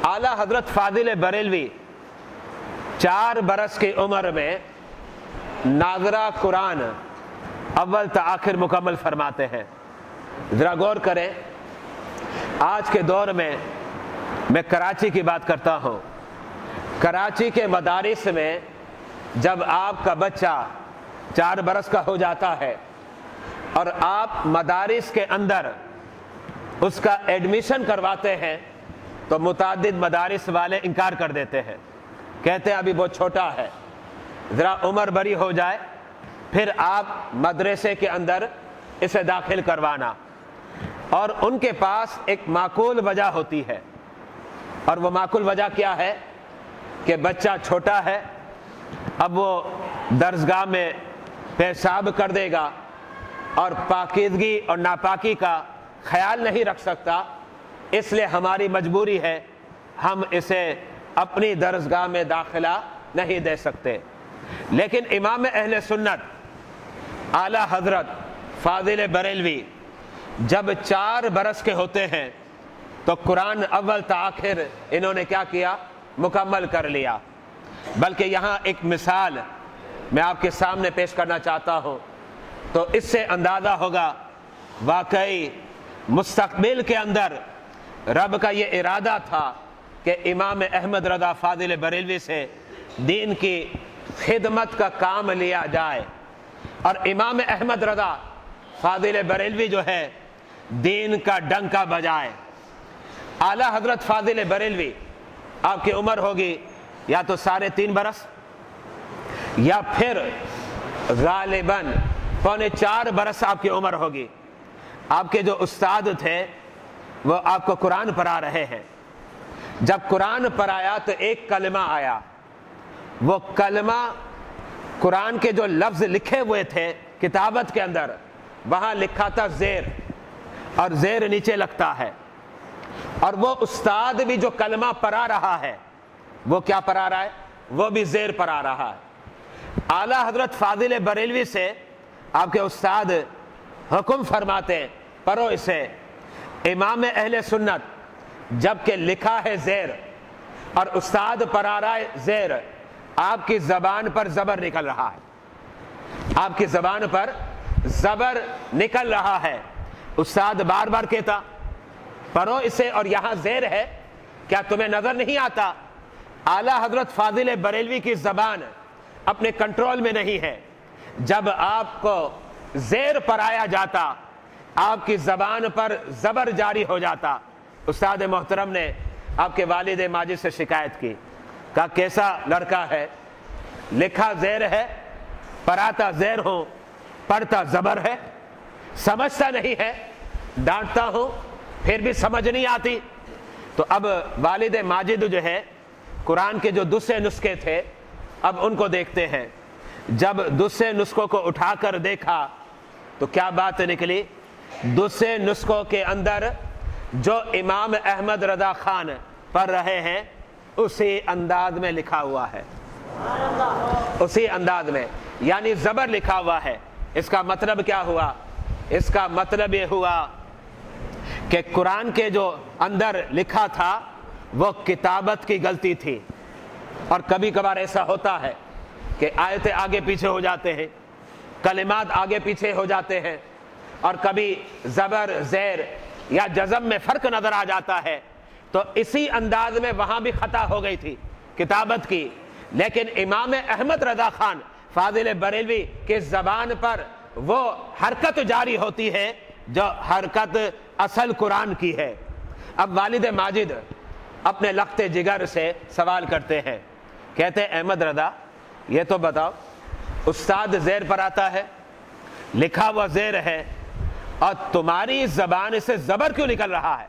اعلیٰ حضرت فاضل بریلوی 4 برس کی عمر میں ناظرہ قرآن اول تا آخر مکمل فرماتے ہیں۔ ذرا غور کریں، آج کے دور میں کراچی کی بات کرتا ہوں۔ کراچی کے مدارس میں جب آپ کا بچہ 4 برس کا ہو جاتا ہے اور آپ مدارس کے اندر اس کا ایڈمیشن کرواتے ہیں تو متعدد مدارس والے انکار کر دیتے ہیں، کہتے ہیں ابھی بہت چھوٹا ہے، ذرا عمر بڑی ہو جائے پھر آپ مدرسے کے اندر اسے داخل کروانا۔ اور ان کے پاس ایک معقول وجہ ہوتی ہے، اور وہ معقول وجہ کیا ہے کہ بچہ چھوٹا ہے، اب وہ درسگاہ میں پیشاب کر دے گا اور پاکیزگی اور ناپاکی کا خیال نہیں رکھ سکتا، اس لیے ہماری مجبوری ہے ہم اسے اپنی درسگاہ میں داخلہ نہیں دے سکتے۔ لیکن امام اہل سنت اعلیٰ حضرت فاضل بریلوی جب 4 برس کے ہوتے ہیں تو قرآن اول تا آخر انہوں نے کیا کیا؟ مکمل کر لیا۔ بلکہ یہاں ایک مثال میں آپ کے سامنے پیش کرنا چاہتا ہوں تو اس سے اندازہ ہوگا واقعی مستقبل کے اندر رب کا یہ ارادہ تھا کہ امام احمد رضا فاضل بریلوی سے دین کی خدمت کا کام لیا جائے، اور امام احمد رضا فاضل بریلوی جو ہے دین کا ڈنکا بجائے۔ اعلیٰ حضرت فاضل بریلوی آپ کی عمر ہوگی یا تو 3.5 برس یا پھر غالباً 3.25 برس آپ کی عمر ہوگی۔ آپ کے جو استاد تھے وہ آپ کو قرآن پڑھا رہے ہیں۔ جب قرآن پڑھایا تو ایک کلمہ آیا، وہ کلمہ قرآن کے جو لفظ لکھے ہوئے تھے کتابت کے اندر وہاں لکھا تھا زیر، اور زیر نیچے لگتا ہے، اور وہ استاد بھی جو کلمہ پڑھا رہا ہے وہ کیا پڑھا رہا ہے؟ وہ بھی زیر پڑھا رہا ہے۔ اعلیٰ حضرت فاضل بریلوی سے آپ کے استاد حکم فرماتے ہیں پڑھو اسے۔ امام اہل سنت جب کہ لکھا ہے زیر اور استاد پڑھا رہا ہے زیر، آپ کی زبان پر زبر نکل رہا ہے، آپ کی زبان پر زبر نکل رہا ہے۔ استاد بار بار کہتا پڑھو اسے اور یہاں زیر ہے، کیا تمہیں نظر نہیں آتا؟ اعلیٰ حضرت فاضل بریلوی کی زبان اپنے کنٹرول میں نہیں ہے، جب آپ کو زیر پڑھایا جاتا آپ کی زبان پر زبر جاری ہو جاتا۔ استاد محترم نے آپ کے والد ماجد سے شکایت کی، کہا کیسا لڑکا ہے، لکھا زیر ہے، پڑھاتا زیر ہوں، پڑھتا زبر ہے، سمجھتا نہیں ہے، ڈانٹتا ہوں پھر بھی سمجھ نہیں آتی۔ تو اب والد ماجد جو ہے قرآن کے جو دوسرے نسخے تھے اب ان کو دیکھتے ہیں۔ جب دوسرے نسخوں کو اٹھا کر دیکھا تو کیا بات نکلی؟ دوسرے نسخوں کے اندر جو امام احمد رضا خان پڑھ رہے ہیں اسی انداز میں لکھا ہوا ہے، اسی انداز میں، یعنی زبر لکھا ہوا ہے۔ اس کا مطلب کیا ہوا؟ اس کا مطلب یہ ہوا کہ قرآن کے جو اندر لکھا تھا وہ کتابت کی غلطی تھی، اور کبھی کبھار ایسا ہوتا ہے کہ آیتیں آگے پیچھے ہو جاتے ہیں، کلمات آگے پیچھے ہو جاتے ہیں، اور کبھی زبر زیر یا جزم میں فرق نظر آ جاتا ہے، تو اسی انداز میں وہاں بھی خطا ہو گئی تھی کتابت کی۔ لیکن امام احمد رضا خان فاضل بریلوی کے زبان پر وہ حرکت جاری ہوتی ہے جو حرکت اصل قرآن کی ہے۔ اب والد ماجد اپنے لخت جگر سے سوال کرتے ہیں، کہتے ہیں احمد رضا یہ تو بتاؤ، استاد زیر پر آتا ہے، لکھا ہوا زیر ہے، اور تمہاری زبان سے زبر کیوں نکل رہا ہے؟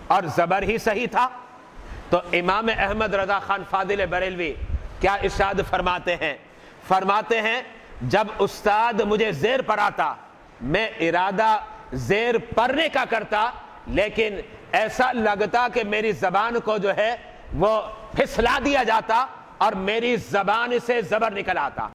اور زبر ہی صحیح تھا۔ تو امام احمد رضا خان فاضل بریلوی کیا ارشاد فرماتے ہیں؟ فرماتے ہیں جب استاد مجھے زیر پڑھاتا میں ارادہ زیر پڑھنے کا کرتا، لیکن ایسا لگتا کہ میری زبان کو جو ہے وہ پھسلا دیا جاتا اور میری زبان سے زبر نکل آتا۔